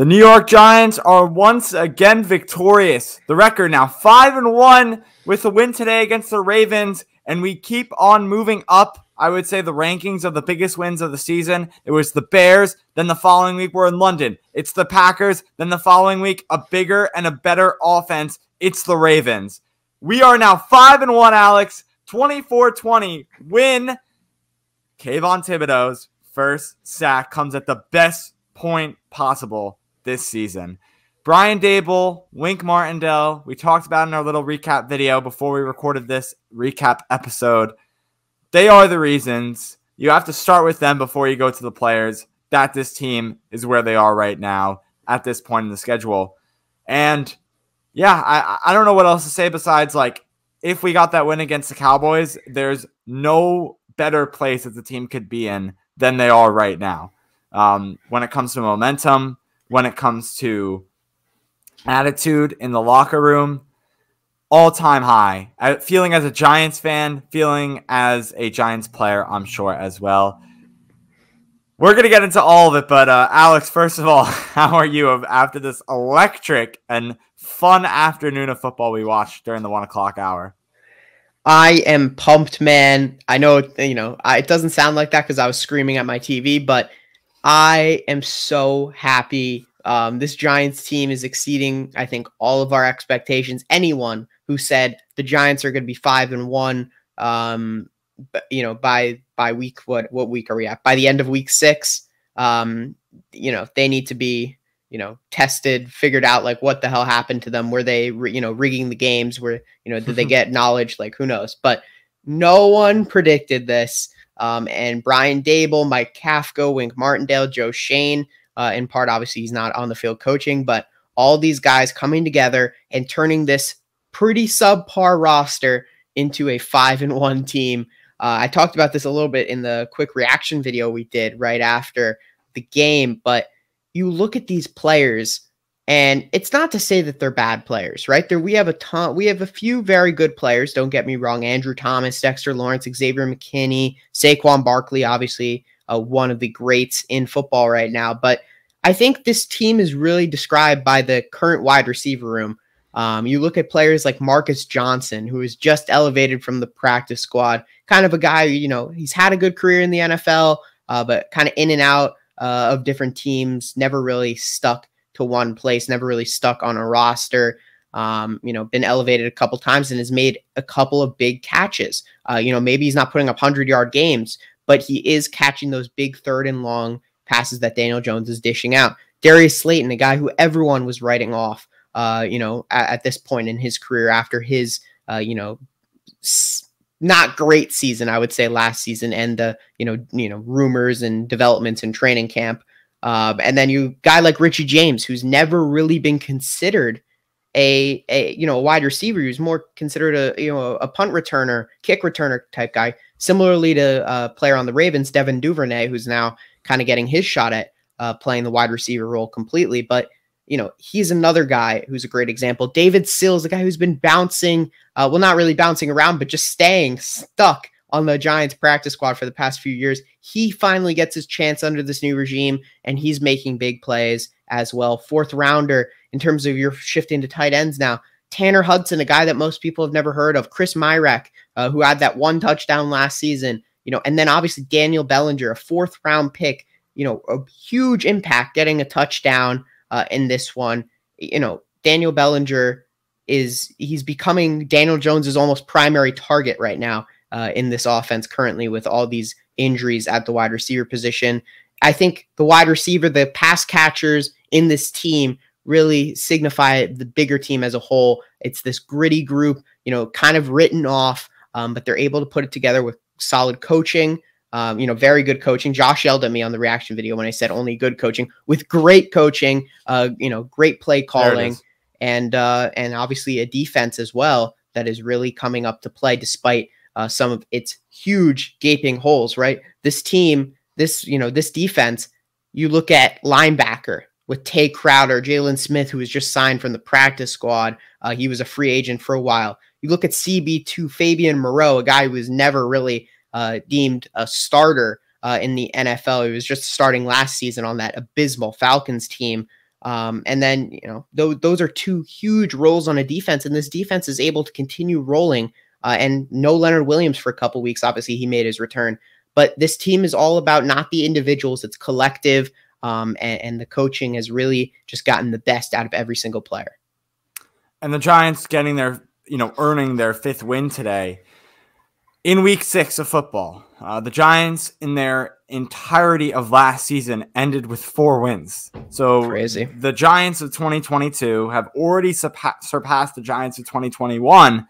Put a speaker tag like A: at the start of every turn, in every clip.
A: The New York Giants are once again victorious. The record now 5-1 with a win today against the Ravens, and we keep on moving up. I would say the rankings of the biggest wins of the season. It was the Bears, then the following week we're in London. It's the Packers, then the following week a bigger and a better offense. It's the Ravens. We are now 5-1, Alex. 24-20 win. Kayvon Thibodeau's first sack comes at the best point possible this season. Brian Daboll, Wink Martindale, we talked about in our little recap video before we recorded this recap episode. They are the reasons. You have to start with them before you go to the players that this team is where they are right now at this point in the schedule. And yeah, I don't know what else to say besides, like, if we got that win against the Cowboys, there's no better place that the team could be in than they are right now. When it comes to momentum, when it comes to attitude in the locker room, all-time high. Feeling as a Giants fan, feeling as a Giants player, I'm sure, as well. We're going to get into all of it, but Alex, first of all, how are you after this electric and fun afternoon of football we watched during the 1 o'clock hour?
B: I am pumped, man. I know, it doesn't sound like that because I was screaming at my TV, but I am so happy. This Giants team is exceeding, I think, all of our expectations. Anyone who said the Giants are going to be 5-1, by week, what week are we at? By the end of week 6, they need to be, tested, figured out, like, what the hell happened to them. Were they, rigging the games? Did they get knowledge? Like, who knows? But no one predicted this. And Brian Daboll, Mike Kafka, Wink Martindale, Joe Shane, in part, obviously, he's not on the field coaching, but all these guys coming together and turning this pretty subpar roster into a 5-1 team. I talked about this a little bit in the quick reaction video we did right after the game, but you look at these players, and it's not to say that they're bad players, right? We have a few very good players, don't get me wrong. Andrew Thomas, Dexter Lawrence, Xavier McKinney, Saquon Barkley, obviously one of the greats in football right now. But I think this team is really described by the current wide receiver room. You look at players like Marcus Johnson, who is just elevated from the practice squad, kind of a guy, he's had a good career in the NFL, but kind of in and out of different teams, never really stuck to one place, never really stuck on a roster, been elevated a couple times and has made a couple of big catches. Maybe he's not putting up 100-yard games, but he is catching those big 3rd and long passes that Daniel Jones is dishing out. Darius Slayton, a guy who everyone was writing off, at this point in his career after his, not great season, I would say, last season, and the, rumors and developments in training camp. And then you guy like Richie James, who's never really been considered a wide receiver. Who's more considered a punt returner, kick returner type guy. Similarly to a player on the Ravens, Devin Duvernay, who's now kind of getting his shot at playing the wide receiver role completely. But, he's another guy who's a great example. David Sills, the guy who's been bouncing, not really bouncing around, but just staying stuck on the Giants practice squad for the past few years. He finally gets his chance under this new regime, and he's making big plays as well. 4th rounder in terms of your shifting to tight ends now. Tanner Hudson, a guy that most people have never heard of. Chris Myrack, who had that 1 touchdown last season. And then obviously Daniel Bellinger, a 4th round pick, a huge impact, getting a touchdown in this one. Daniel Bellinger he's becoming Daniel Jones's almost primary target right now in this offense currently, with all these injuries at the wide receiver position. I think the wide receiver, the pass catchers in this team really signify the bigger team as a whole. It's this gritty group, kind of written off, but they're able to put it together with solid coaching, very good coaching. Josh yelled at me on the reaction video when I said only good coaching. With great coaching, great play calling, and obviously a defense as well that is really coming up to play despite some of its huge gaping holes, right? This team, this defense, you look at linebacker with Tay Crowder, Jalen Smith, who was just signed from the practice squad. He was a free agent for a while. You look at CB2, Fabian Moreau, a guy who was never really deemed a starter in the NFL. He was just starting last season on that abysmal Falcons team. And then, those are two huge roles on a defense, and this defense is able to continue rolling. And no Leonard Williams for a couple weeks. Obviously, he made his return. But this team is all about not the individuals, it's collective. And the coaching has really just gotten the best out of every single player.
A: And the Giants getting earning their 5th win today in week 6 of football. The Giants in their entirety of last season ended with 4 wins. So
B: crazy.
A: The Giants of 2022 have already surpassed the Giants of 2021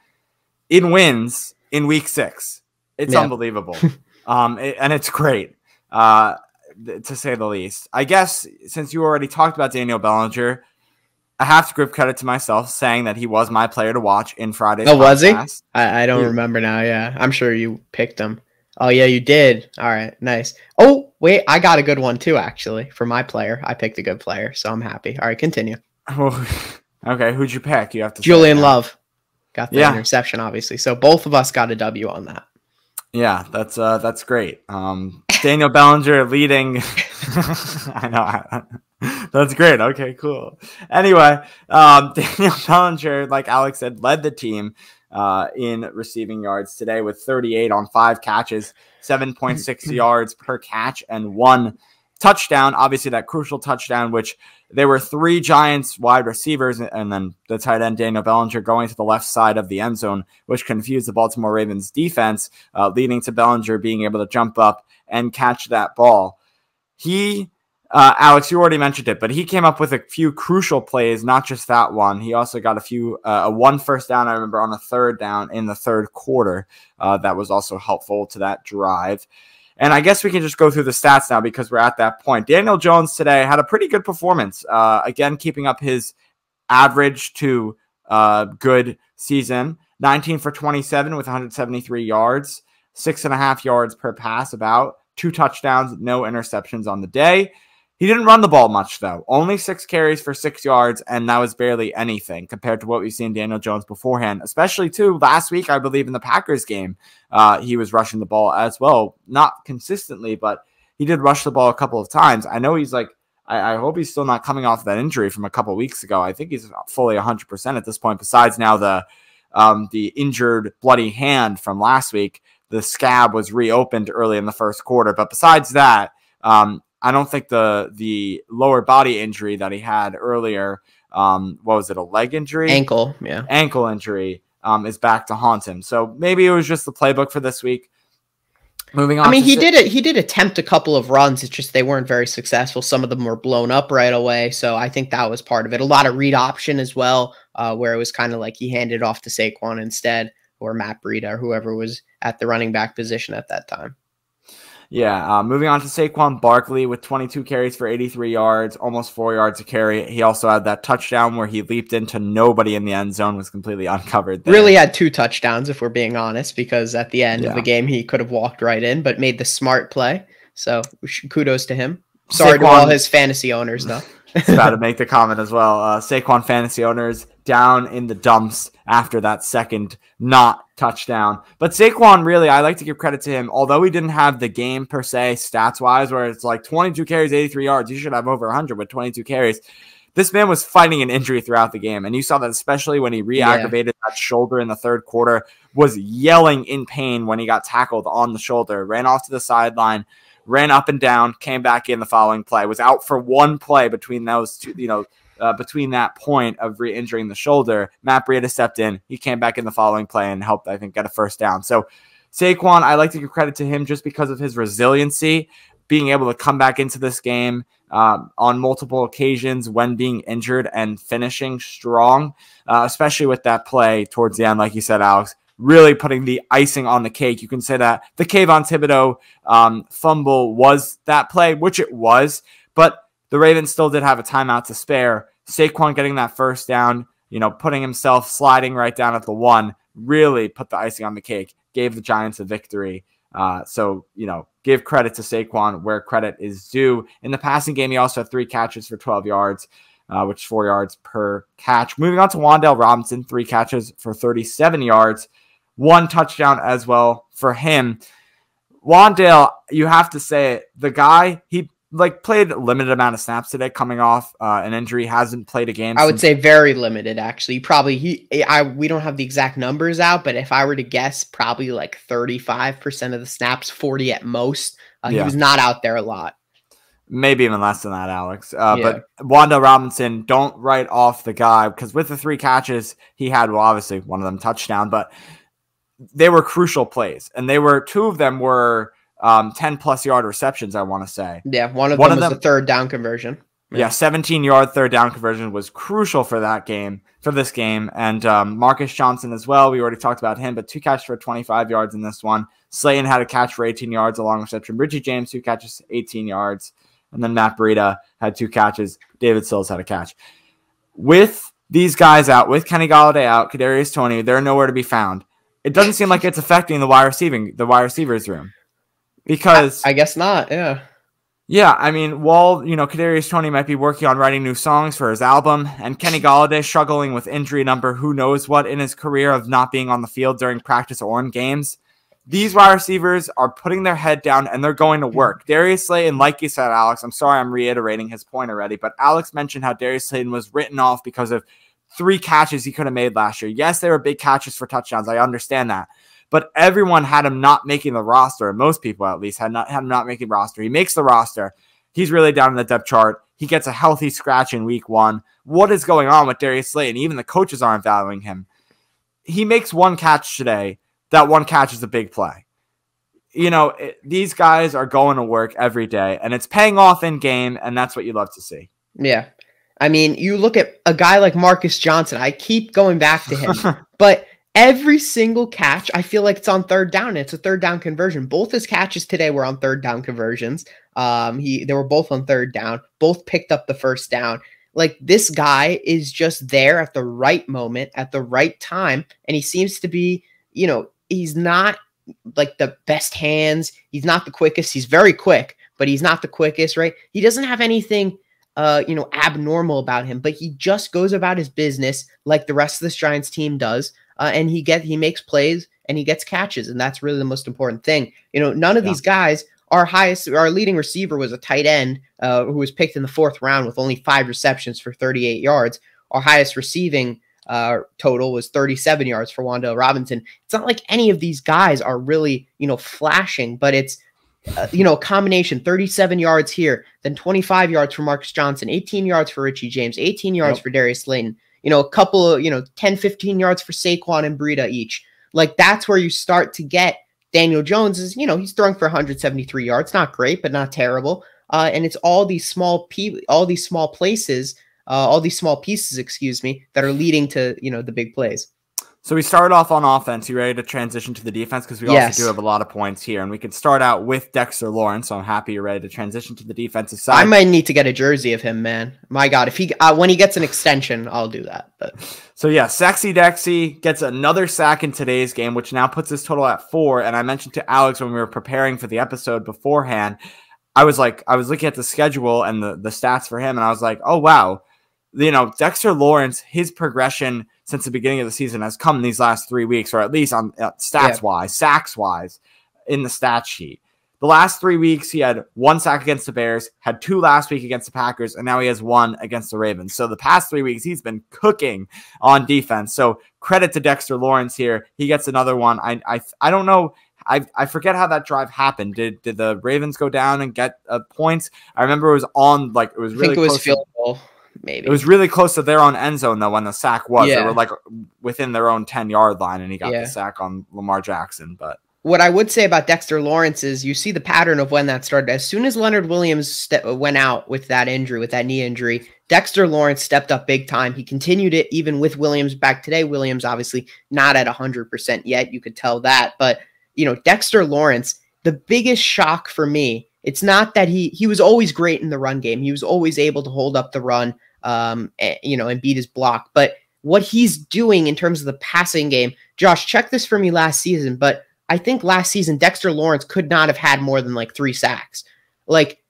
A: in wins in week 6. It's unbelievable. And it's great, to say the least. I guess since you already talked about Daniel Bellinger, I have to give credit to myself saying that he was my player to watch in Friday's podcast.
B: Was he? I don't remember now. Yeah, I'm sure you picked him. Oh, yeah, you did. All right, nice. Oh, wait, I got a good one too, actually, for my player. I picked a good player, so I'm happy. All right, continue.
A: Okay, who'd you pick? You have to.
B: Julian Love got the interception, obviously. So both of us got a W on that.
A: Yeah, that's great. Daniel Bellinger leading. I know. That's great. Okay, cool. Anyway, Daniel Bellinger, like Alex said, led the team in receiving yards today with 38 on 5 catches, 7.6 yards per catch, and 1 touchdown. Obviously, that crucial touchdown, which there were 3 Giants wide receivers, and then the tight end Daniel Bellinger going to the left side of the end zone, which confused the Baltimore Ravens defense, leading to Bellinger being able to jump up and catch that ball. Alex, you already mentioned it, but he came up with a few crucial plays, not just that one. He also got one first down, I remember, on a 3rd down in the 3rd quarter. That was also helpful to that drive. And I guess we can just go through the stats now because we're at that point. Daniel Jones today had a pretty good performance. Again, keeping up his average to good season. 19 for 27 with 173 yards, 6.5 yards per pass, about 2 touchdowns, no interceptions on the day. He didn't run the ball much, though. Only 6 carries for 6 yards, and that was barely anything compared to what we've seen Daniel Jones beforehand, especially, too, last week, I believe, in the Packers game. He was rushing the ball as well. Not consistently, but he did rush the ball a couple of times. I know he's I hope he's still not coming off that injury from a couple of weeks ago. I think he's fully 100% at this point, besides now the injured bloody hand from last week. The scab was reopened early in the 1st quarter. But besides that, I don't think the lower body injury that he had earlier, what was it, a leg injury?
B: Ankle, yeah.
A: Ankle injury is back to haunt him. So maybe it was just the playbook for this week. Moving on.
B: I mean, he did attempt a couple of runs. It's just they weren't very successful. Some of them were blown up right away. So I think that was part of it. A lot of read option as well, where it was kind of like he handed off to Saquon instead, or Matt Breida, or whoever was at the running back position at that time.
A: Yeah, moving on to Saquon Barkley with 22 carries for 83 yards, almost 4 yards a carry. He also had that touchdown where he leaped into nobody in the end zone, was completely uncovered there.
B: Really had 2 touchdowns, if we're being honest, because at the end of the game, he could have walked right in, but made the smart play. So kudos to him. Sorry to all his fantasy owners, though.
A: It's about to make the comment as well. Saquon fantasy owners down in the dumps after that second not touchdown. But Saquon, really, I like to give credit to him. Although he didn't have the game per se, stats-wise, where it's like 22 carries, 83 yards. You should have over 100 with 22 carries. This man was fighting an injury throughout the game. And you saw that especially when he re-aggravated that shoulder in the 3rd quarter, was yelling in pain when he got tackled on the shoulder, ran off to the sideline, ran up and down, came back in the following play, was out for 1 play between those two, between that point of re-injuring the shoulder. Matt Breida stepped in. He came back in the following play and helped, I think, get a first down. So Saquon, I like to give credit to him just because of his resiliency, being able to come back into this game on multiple occasions when being injured and finishing strong, especially with that play towards the end, like you said, Alex. Really putting the icing on the cake. You can say that the Kayvon Thibodeau fumble was that play, which it was, but the Ravens still did have a timeout to spare. Saquon getting that first down, putting himself sliding right down at the 1, really put the icing on the cake, gave the Giants a victory. So, give credit to Saquon where credit is due. In the passing game, he also had 3 catches for 12 yards. Which is 4 yards per catch. Moving on to Wan'Dale Robinson, 3 catches for 37 yards. 1 touchdown as well for him. Wan'Dale, you have to say it. The guy, he played a limited amount of snaps today, coming off an injury. Hasn't played a game.
B: I would say very limited, actually. Probably we don't have the exact numbers out, but if I were to guess, probably like 35% of the snaps, 40 at most. He was not out there a lot.
A: Maybe even less than that, Alex. But Wanda Robinson, don't write off the guy, because with the 3 catches he had, well, obviously one of them touchdown, but they were crucial plays, and 2 of them were 10-plus yard receptions, I want to say.
B: Yeah, one of them was the third down conversion.
A: Yeah, 17-yard third down conversion was crucial for this game. And Marcus Johnson as well. We already talked about him, but 2 catches for 25 yards in this one. Slayton had a catch for 18 yards along reception. Richie James, 2 catches, 18 yards. And then Matt Breida had 2 catches. David Sills had a catch. With these guys out, with Kenny Golladay out, Kadarius Toney, they're nowhere to be found. It doesn't seem like it's affecting the wide receivers room. Because
B: I guess not, yeah.
A: Yeah, I mean, while, Kadarius Toney might be working on writing new songs for his album, and Kenny Golladay struggling with injury number who knows what in his career of not being on the field during practice or in games, these wide receivers are putting their head down and they're going to work. Darius Slayton, like you said, Alex, I'm sorry I'm reiterating his point already, but Alex mentioned how Darius Slayton was written off because of 3 catches he could have made last year. Yes, they were big catches for touchdowns. I understand that. But everyone had him not making the roster. Most people, at least, had him not making the roster. He makes the roster. He's really down in the depth chart. He gets a healthy scratch in week 1. What is going on with Darius Slayton? Even the coaches aren't valuing him. He makes 1 catch today. That 1 catch is a big play. These guys are going to work every day, and it's paying off in game, and that's what you love to see.
B: Yeah. I mean, you look at a guy like Marcus Johnson. I keep going back to him, but every single catch, I feel like it's on third down. It's a third down conversion. Both his catches today were on third down conversions. They were both on third down. Both picked up the first down. Like, this guy is just there at the right moment, at the right time, and he seems to be, he's not like the best hands. He's not the quickest. He's very quick, but he's not the quickest, right? He doesn't have anything abnormal about him, but he just goes about his business like the rest of this Giants team does. And he makes plays and he gets catches. And that's really the most important thing. None of these guys, our leading receiver was a tight end who was picked in the 4th round with only 5 receptions for 38 yards. Our highest receiving total was 37 yards for Wanda Robinson. It's not like any of these guys are really, flashing, but it's, a combination, 37 yards here, then 25 yards for Marcus Johnson, 18 yards for Richie James, 18 yards for Darius Slayton, a couple of, 10, 15 yards for Saquon and Breida each. Like, that's where you start to get Daniel Jones is, he's throwing for 173 yards. Not great, but not terrible. And it's all these small pieces, that are leading to, the big plays.
A: So we started off on offense. You ready to transition to the defense? Because we also do have a lot of points here. And we could start out with Dexter Lawrence. So I'm happy you're ready to transition to the defensive side.
B: I might need to get a jersey of him, man. My God, if when he gets an extension, I'll do that. But
A: so yeah, Sexy Dexy gets another sack in today's game, which now puts his total at 4. And I mentioned to Alex when we were preparing for the episode beforehand, I was looking at the schedule and the stats for him, and I was like, oh wow, Dexter Lawrence, his progression since the beginning of the season has come these last 3 weeks, or at least on stats-wise, sacks-wise, in the stat sheet. The last 3 weeks, he had 1 sack against the Bears, had 2 last week against the Packers, and now he has 1 against the Ravens. So the past 3 weeks, he's been cooking on defense. So credit to Dexter Lawrence here. He gets another one. I don't know. I forget how that drive happened. Did the Ravens go down and get points? I remember it was on, like, it was really close. I think it was
B: field goal. Maybe.
A: It was really close to their own end zone, though, when the sack was. Yeah. They were, like, within their own 10-yard line, and he got the sack on Lamar Jackson. But
B: what I would say about Dexter Lawrence is you see the pattern of when that started. As soon as Leonard Williams went out with that injury, with that knee injury, Dexter Lawrence stepped up big time. He continued it even with Williams back today. Williams obviously not at 100% yet. You could tell that. But, Dexter Lawrence, the biggest shock for me, it's not that he was always great in the run game. He was always able to hold up the run, and beat his block. But what he's doing in terms of the passing game, Josh, check this for me last season, but I think last season, Dexter Lawrence could not have had more than like 3 sacks. Like,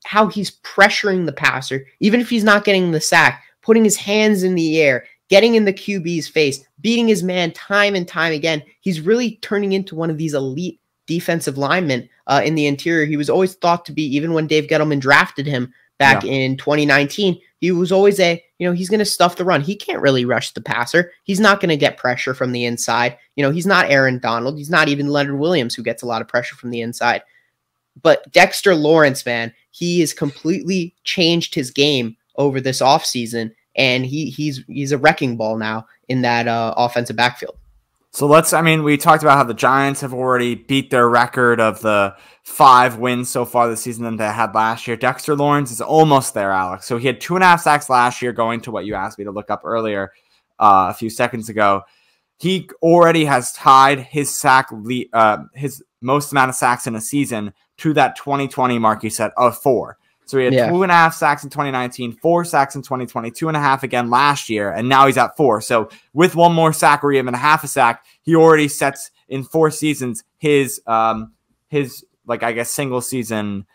B: how he's pressuring the passer, even if he's not getting the sack, putting his hands in the air, getting in the QB's face, beating his man time and time again. He's really turning into one of these elite defensive lineman in the interior. He was always thought to be, even when Dave Gettleman drafted him back in 2019, he was always he's going to stuff the run. He can't really rush the passer. He's not going to get pressure from the inside. He's not Aaron Donald. He's not even Leonard Williams, who gets a lot of pressure from the inside. But Dexter Lawrence, man, he has completely changed his game over this offseason, and he's a wrecking ball now in that offensive backfield.
A: So we talked about how the Giants have already beat their record of the 5 wins so far this season than they had last year. Dexter Lawrence is almost there, Alex. So he had 2.5 sacks last year, going to what you asked me to look up earlier a few seconds ago. He already has tied his his most amount of sacks in a season to that 2020 mark you said of 4. So he had 2.5 sacks in 2019, 4 sacks in 2020, 2.5 again last year, and now he's at 4. So with one more sack or even a half a sack, he already sets in 4 seasons his single season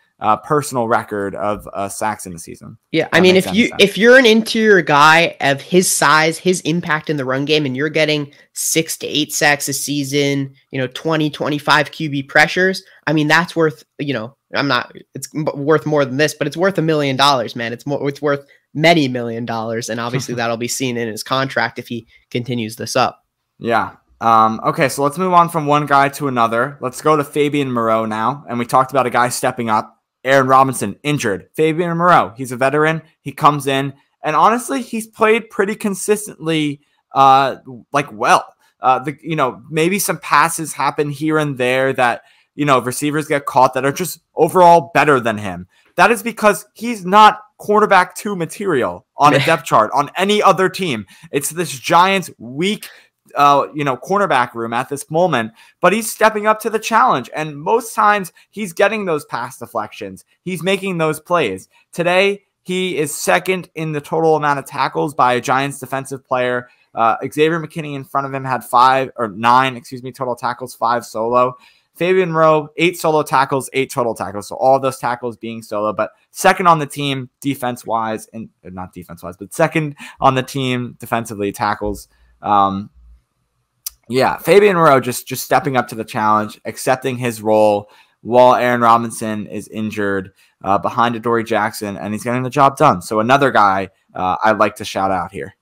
A: personal record of sacks in the season.
B: Yeah, I mean, if you're an interior guy of his size, his impact in the run game, and you're getting 6 to 8 sacks a season, 20, 25 QB pressures, I mean, that's worth, it's worth more than this, but it's worth $1 million, man. It's worth many $1 million. And obviously that'll be seen in his contract if he continues this up.
A: Yeah. Okay, so let's move on from one guy to another. Let's go to Fabian Moreau now. And we talked about a guy stepping up. Aaron Robinson injured. Fabian Moreau, he's a veteran. He comes in, and honestly, he's played pretty consistently, well. Maybe some passes happen here and there that, receivers get caught that are just overall better than him. That is because he's not quarterback 2 material on a depth chart on any other team. It's this Giants weak cornerback room at this moment, but he's stepping up to the challenge. And most times he's getting those pass deflections. He's making those plays. Today, he is second in the total amount of tackles by a Giants defensive player. Xavier McKinney in front of him had 9 total tackles, 5 solo. Fabian Moreau, 8 solo tackles, 8 total tackles. So all those tackles being solo, but second on the team defense-wise, and not defense-wise, but second on the team defensively tackles. Fabian Moreau just stepping up to the challenge, accepting his role while Aaron Robinson is injured behind Adoree Jackson, and he's getting the job done. So another guy I'd like to shout out here.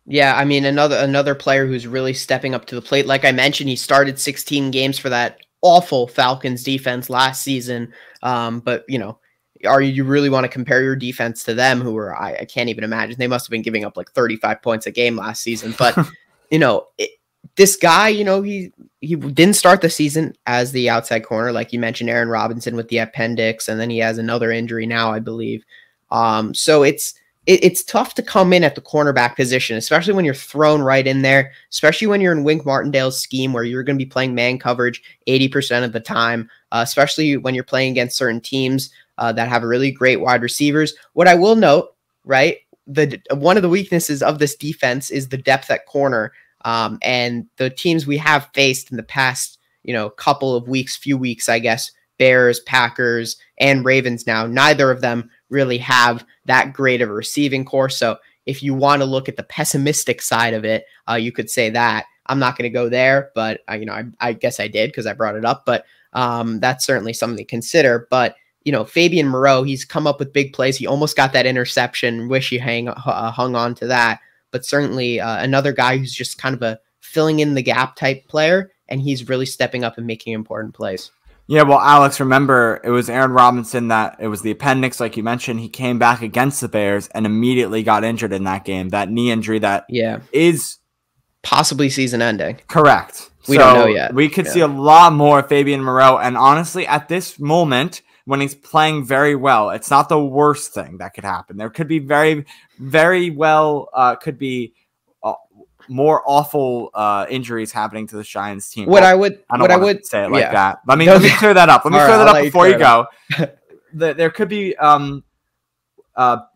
B: Yeah, I mean, another player who's really stepping up to the plate. Like I mentioned, he started 16 games for that awful Falcons defense last season. But, you really want to compare your defense to them, who were, I can't even imagine. They must have been giving up like 35 points a game last season. But, this guy, he didn't start the season as the outside corner. Like you mentioned, Aaron Robinson with the appendix, and then he has another injury now, I believe. So it's tough to come in at the cornerback position, especially when you're thrown right in there, especially when you're in Wink Martindale's scheme where you're going to be playing man coverage 80% of the time, especially when you're playing against certain teams that have really great wide receivers. What I will note, right, one of the weaknesses of this defense is the depth at corner. And the teams we have faced in the past, few weeks, I guess, Bears, Packers, and Ravens now, neither of them really have that great of a receiving corps. So if you want to look at the pessimistic side of it, you could say that. I'm not going to go there, but I guess I did because I brought it up. But that's certainly something to consider. But Fabian Moreau, he's come up with big plays. He almost got that interception. Wish he hung on to that. But certainly another guy who's just kind of a filling in the gap type player, and he's really stepping up and making important plays.
A: Yeah, well, Alex, remember, it was Aaron Robinson it was the appendix, like you mentioned. He came back against the Bears and immediately got injured in that game. That knee injury that is
B: possibly season ending.
A: Correct.
B: We don't know yet.
A: We could see a lot more of Fabian Moreau. And honestly, at this moment, when he's playing very well, it's not the worst thing that could happen. There could be very, very well, more awful injuries happening to the Giants team.
B: I would
A: say it like that. Let me clear that up. Let me clear that up before you go. There could be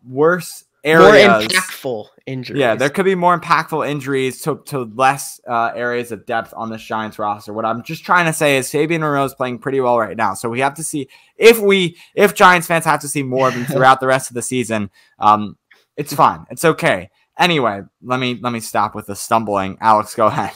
A: worse areas,
B: more impactful injuries.
A: Yeah, there could be more impactful injuries to less areas of depth on the Giants roster. What I'm just trying to say is Fabian Moreau is playing pretty well right now. So we have to see if Giants fans have to see more of him throughout the rest of the season. It's fine. It's okay. Anyway, let me stop with the stumbling. Alex, go ahead.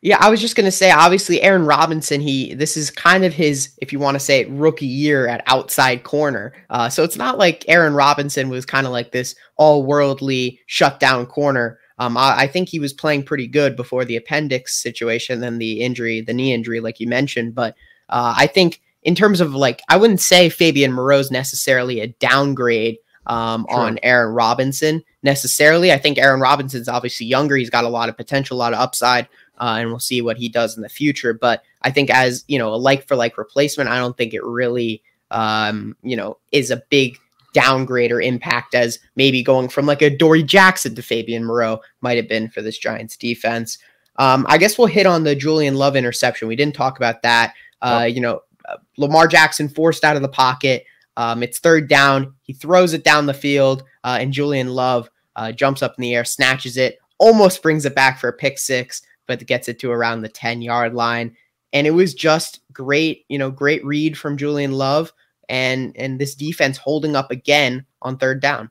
B: Yeah, I was just gonna say, obviously, Aaron Robinson. This is kind of his, if you want to say it, rookie year at outside corner. So it's not like Aaron Robinson was kind of like this all worldly shutdown corner. I think he was playing pretty good before the appendix situation, then the injury, the knee injury, like you mentioned. But I think in terms of like, I wouldn't say Fabian Moreau's necessarily a downgrade on Aaron Robinson necessarily. I think Aaron Robinson's obviously younger. He's got a lot of potential, a lot of upside. And we'll see what he does in the future. But I think as, a like-for-like replacement, I don't think it really, is a big downgrade or impact as maybe going from like a Dory Jackson to Fabian Moreau might have been for this Giants defense. I guess we'll hit on the Julian Love interception. We didn't talk about that. Lamar Jackson forced out of the pocket. It's third down. He throws it down the field, and Julian Love jumps up in the air, snatches it, almost brings it back for a pick six, but gets it to around the 10-yard line. And it was just great, great read from Julian Love and this defense holding up again on third down.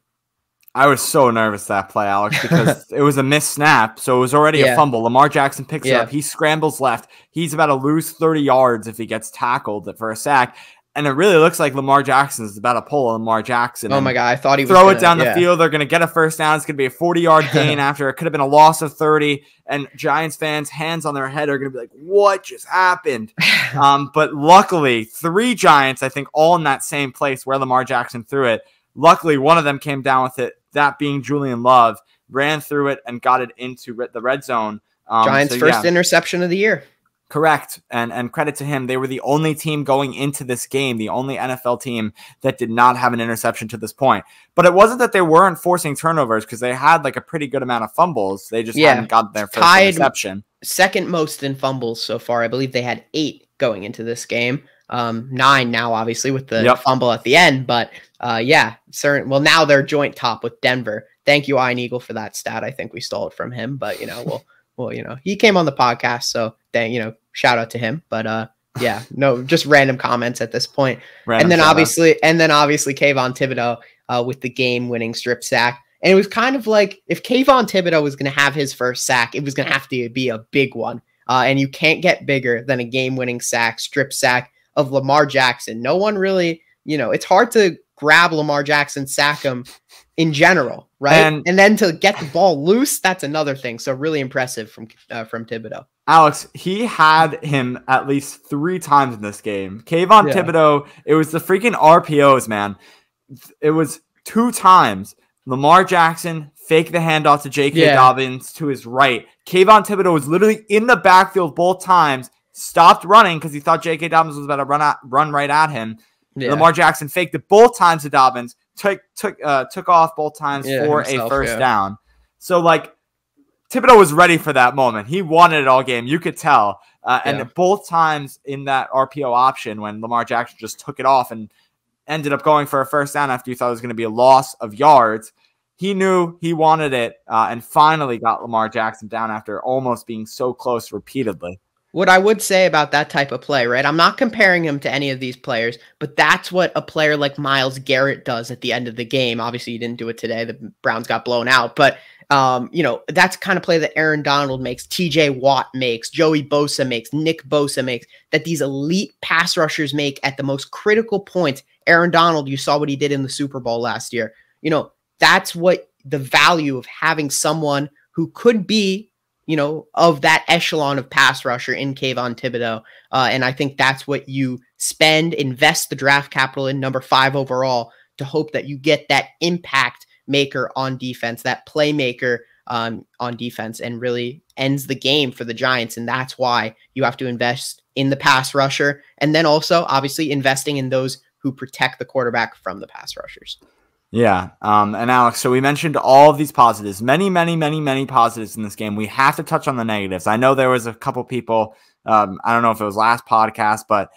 A: I was so nervous that play, Alex, because it was a missed snap. So it was already a fumble. Lamar Jackson picks it up. He scrambles left. He's about to lose 30 yards if he gets tackled for a sack. And it really looks like Lamar Jackson is about to pull Lamar Jackson.
B: Oh my God, I thought he was
A: throw it down the field. They're going to get a first down. It's going to be a 40-yard gain after. It could have been a loss of 30. And Giants fans, hands on their head, are going to be like, what just happened? But luckily, 3 Giants, I think, all in that same place where Lamar Jackson threw it. Luckily, one of them came down with it, that being Julian Love, ran through it and got it into the red zone.
B: Giants' first interception of the year.
A: Correct. And credit to him. They were the only team going into this game, the only NFL team that did not have an interception to this point. But it wasn't that they weren't forcing turnovers because they had like a pretty good amount of fumbles. They just hadn't gotten their first interception. Second
B: most in fumbles so far. I believe they had 8 going into this game. 9 now, obviously, with the fumble at the end. But well, now they're joint top with Denver. Thank you, Iron Eagle, for that stat. I think we stole it from him, but well, he came on the podcast, so then, shout out to him. But just random comments at this point. And then obviously Kayvon Thibodeau with the game-winning strip sack. And it was kind of like if Kayvon Thibodeau was going to have his first sack, it was going to have to be a big one. And you can't get bigger than a game-winning strip sack of Lamar Jackson. No one really, it's hard to grab Lamar Jackson, sack him in general, right? And then to get the ball loose, that's another thing. So really impressive from Thibodeau.
A: Alex, he had him at least 3 times in this game. Kayvon Thibodeau, it was the freaking RPOs, man. It was 2 times. Lamar Jackson faked the handoff to J.K. Dobbins to his right. Kayvon Thibodeau was literally in the backfield both times, stopped running because he thought J.K. Dobbins was about to run right at him. Yeah. Lamar Jackson faked it both times to Dobbins, took off both times for a first down. So, Thibodeau was ready for that moment. He wanted it all game. You could tell. And both times in that RPO option when Lamar Jackson just took it off and ended up going for a first down after you thought it was going to be a loss of yards, he knew he wanted it and finally got Lamar Jackson down after almost being so close repeatedly.
B: What I would say about that type of play, right? I'm not comparing him to any of these players, but that's what a player like Myles Garrett does at the end of the game. Obviously, he didn't do it today. The Browns got blown out, but that's the kind of play that Aaron Donald makes, TJ Watt makes, Joey Bosa makes, Nick Bosa makes, that these elite pass rushers make at the most critical points. Aaron Donald, you saw what he did in the Super Bowl last year. That's what the value of having someone who could be, of that echelon of pass rusher in Kayvon Thibodeau. And I think that's what you invest the draft capital in, number 5 overall, to hope that you get that impact maker on defense, that playmaker on defense, and really ends the game for the Giants. And that's why you have to invest in the pass rusher. And then also, obviously, investing in those who protect the quarterback from the pass rushers.
A: Yeah. And Alex, so we mentioned all of these positives, many, many, many, many positives in this game. We have to touch on the negatives. I know there was a couple people, I don't know if it was last podcast, but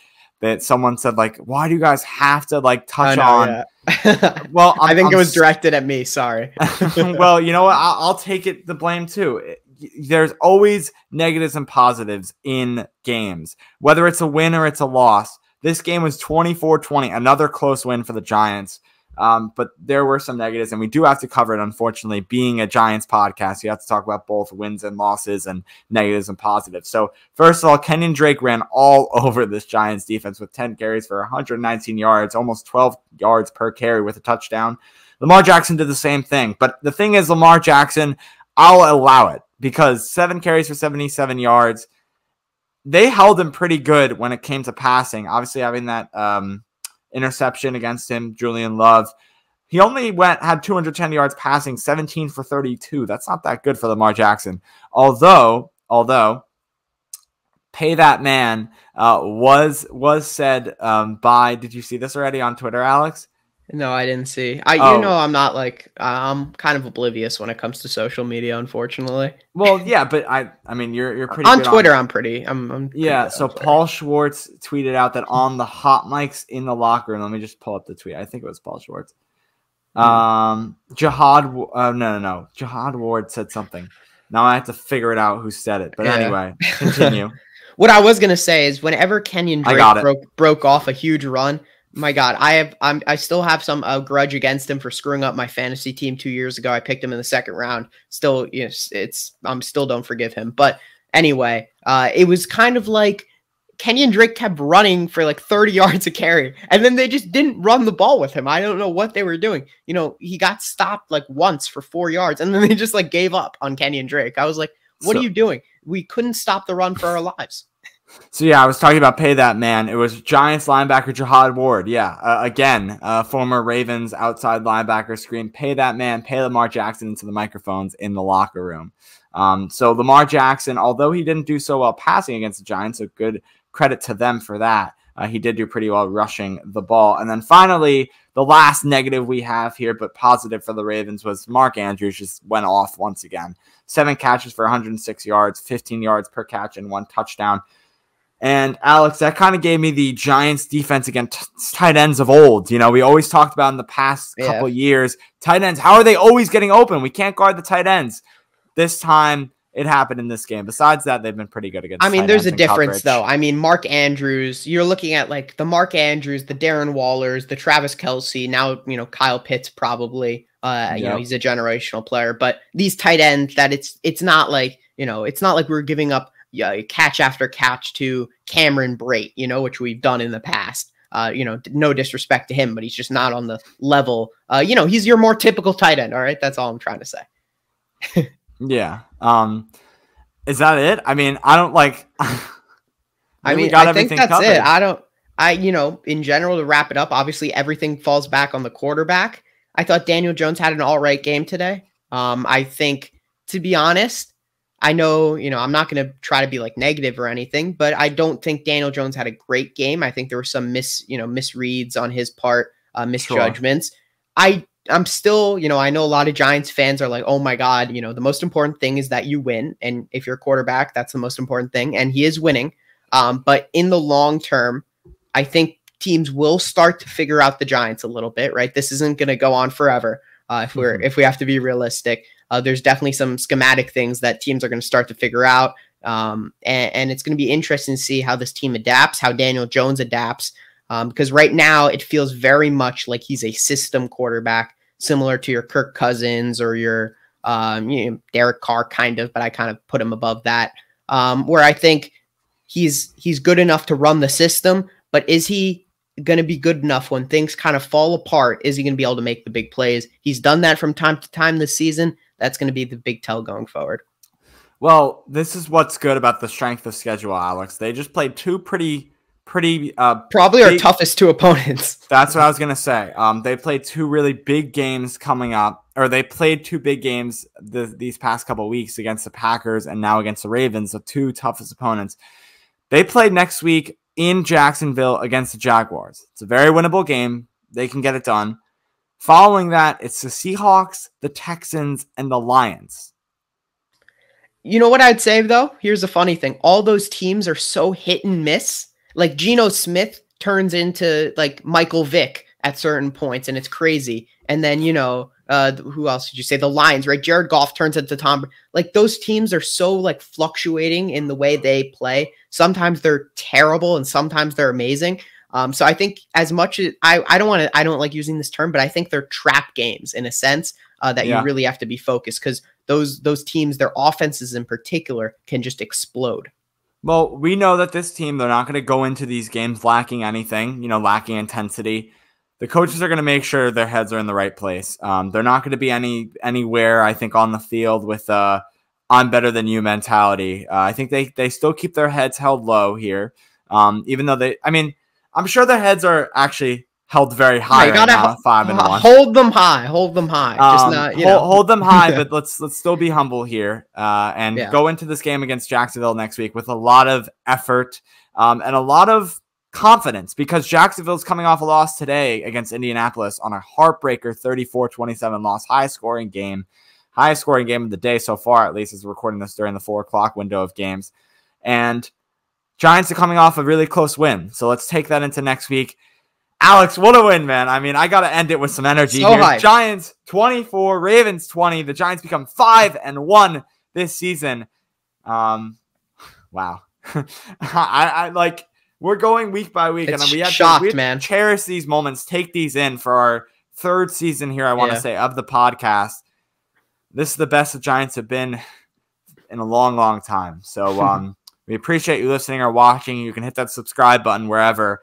A: that someone said, why do you guys have to touch on? Yeah. Well,
B: I think it was directed at me. Sorry.
A: Well, you know what? I'll take the blame too. There's always negatives and positives in games, whether it's a win or it's a loss. This game was 24-20, another close win for the Giants. But there were some negatives, and we do have to cover it, unfortunately. Being a Giants podcast, you have to talk about both wins and losses and negatives and positives. So first of all, Kenyon Drake ran all over this Giants defense with 10 carries for 119 yards, almost 12 yards per carry with a touchdown. Lamar Jackson did the same thing. But the thing is, Lamar Jackson, I'll allow it because 7 carries for 77 yards. They held him pretty good when it came to passing. Obviously, having that interception against him, Julian Love. He only had 210 yards passing, 17 for 32. That's not that good for Lamar Jackson. Although pay that man was said by. Did you see this already on Twitter, Alex?
B: No, I didn't see. I'm not like I'm kind of oblivious when it comes to social media, unfortunately.
A: Well, yeah, but I mean, you're pretty
B: on
A: good
B: Twitter. I'm pretty
A: yeah. So Paul Schwartz tweeted out that on the hot mics in the locker room. Let me just pull up the tweet. I think it was Paul Schwartz. Jihad Ward said something. Now I have to figure it out who said it. But anyway, continue.
B: What I was gonna say is whenever Kenyon Drake broke off a huge run. My God, I still have some grudge against him for screwing up my fantasy team 2 years ago. I picked him in the second round. Still, I'm still don't forgive him. But anyway, it was kind of like Kenyon Drake kept running for like 30 yards a carry, and then they just didn't run the ball with him. I don't know what they were doing. He got stopped like once for 4 yards, and then they just like gave up on Kenyon Drake. I was like, what are you doing? We couldn't stop the run for our lives.
A: So, yeah, I was talking about pay that man. It was Giants linebacker Jihad Ward. Yeah, again, former Ravens outside linebacker screamed, pay that man, pay Lamar Jackson into the microphones in the locker room. So Lamar Jackson, although he didn't do so well passing against the Giants, so good credit to them for that. He did do pretty well rushing the ball. And then finally, the last negative we have here, but positive for the Ravens, was Mark Andrews just went off once again. 7 catches for 106 yards, 15 yards per catch, and 1 touchdown. And Alex, that kind of gave me the Giants defense against tight ends of old. We always talked about in the past couple years, tight ends, how are they always getting open? We can't guard the tight ends. This time it happened in this game. Besides that, they've been pretty good against tight ends.
B: There's a difference though. Mark Andrews, you're looking at like the Mark Andrews, the Darren Wallers, the Travis Kelce, now, Kyle Pitts probably, he's a generational player, but these tight ends that it's not like, it's not like we're giving up catch after catch to Cameron Brate, which we've done in the past. No disrespect to him, but he's just not on the level. He's your more typical tight end. All right. That's all I'm trying to say.
A: Yeah. Is that it? I don't like,
B: I think that's covered. It. In general, to wrap it up, obviously everything falls back on the quarterback. I thought Daniel Jones had an all right game today. I think, to be honest, I know, I'm not going to try to be like negative or anything, but I don't think Daniel Jones had a great game. I think there were some misreads on his part, misjudgments. Sure. I'm still, I know a lot of Giants fans are like, oh my God, the most important thing is that you win. And if you're a quarterback, that's the most important thing. And he is winning. But in the long term, I think teams will start to figure out the Giants a little bit, right? This isn't going to go on forever. If we have to be realistic. There's definitely some schematic things that teams are going to start to figure out. And it's going to be interesting to see how this team adapts, how Daniel Jones adapts. Because right now it feels very much like he's a system quarterback, similar to your Kirk Cousins or your Derek Carr kind of, but I kind of put him above that. Where I think he's good enough to run the system, but is he going to be good enough when things kind of fall apart? Is he going to be able to make the big plays? He's done that from time to time this season. That's going to be the big tell going forward.
A: Well, this is what's good about the strength of schedule, Alex. They just played two pretty probably our toughest 2 opponents. That's what I was going to say. They played 2 really big games coming up, or they played 2 big games these past couple of weeks against the Packers and now against the Ravens, the 2 toughest opponents. They play next week in Jacksonville against the Jaguars. It's a very winnable game. They can get it done. Following that, it's the Seahawks, the Texans, and the Lions.
B: You know what I'd say, though? Here's the funny thing. All those teams are so hit and miss. Like, Geno Smith turns into, like, Michael Vick at certain points, and it's crazy. And then, who else did you say? The Lions, right? Jared Goff turns into Tom. Like, those teams are so, like, fluctuating in the way they play. Sometimes they're terrible, and sometimes they're amazing. So I think as much as I don't like using this term, but I think they're trap games in a sense that you really have to be focused because those teams, their offenses in particular, can just explode.
A: Well, we know that this team, they're not going to go into these games lacking anything, lacking intensity. The coaches are going to make sure their heads are in the right place. They're not going to be anywhere, I think, on the field with I'm better than you mentality. I think they still keep their heads held low here, even though I'm sure their heads are actually held very high right now, 5-1.
B: Hold them high. Hold them high. Just not,
A: hold them high, but let's still be humble here and go into this game against Jacksonville next week with a lot of effort and a lot of confidence because Jacksonville's coming off a loss today against Indianapolis on a heartbreaker 34-27 loss, highest scoring game of the day so far, at least as we're recording this during the 4:00 window of games. And Giants are coming off a really close win. So let's take that into next week. Alex, what a win, man. I mean, I got to end it with some energy here. Hyped. Giants 24, Ravens 20. The Giants become 5-1 this season. Wow. I like, we're going week by week.
B: It's
A: and we have
B: to
A: cherish these moments, take these in for our third season here, I want to say, of the podcast. This is the best the Giants have been in a long, long time. So we appreciate you listening or watching. You can hit that subscribe button wherever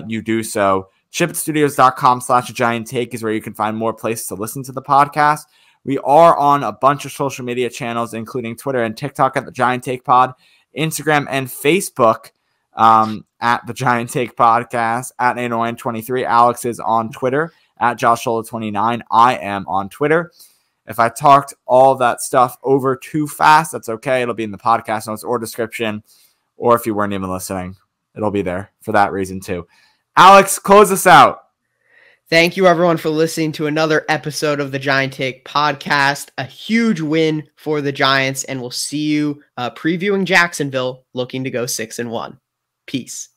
A: you do so. ShipItStudios.com/GiantTake is where you can find more places to listen to the podcast. We are on a bunch of social media channels, including Twitter and TikTok at the Giant Take Pod, Instagram and Facebook at the Giant Take Podcast, at NanoN23. Alex is on Twitter at JoshShola29. I am on Twitter. If I talked all that stuff over too fast, that's okay. It'll be in the podcast notes or description, or if you weren't even listening, it'll be there for that reason too. Alex, close us out.
B: Thank you, everyone, for listening to another episode of the Giant Take Podcast. A huge win for the Giants, and we'll see you previewing Jacksonville, looking to go 6-1. Peace.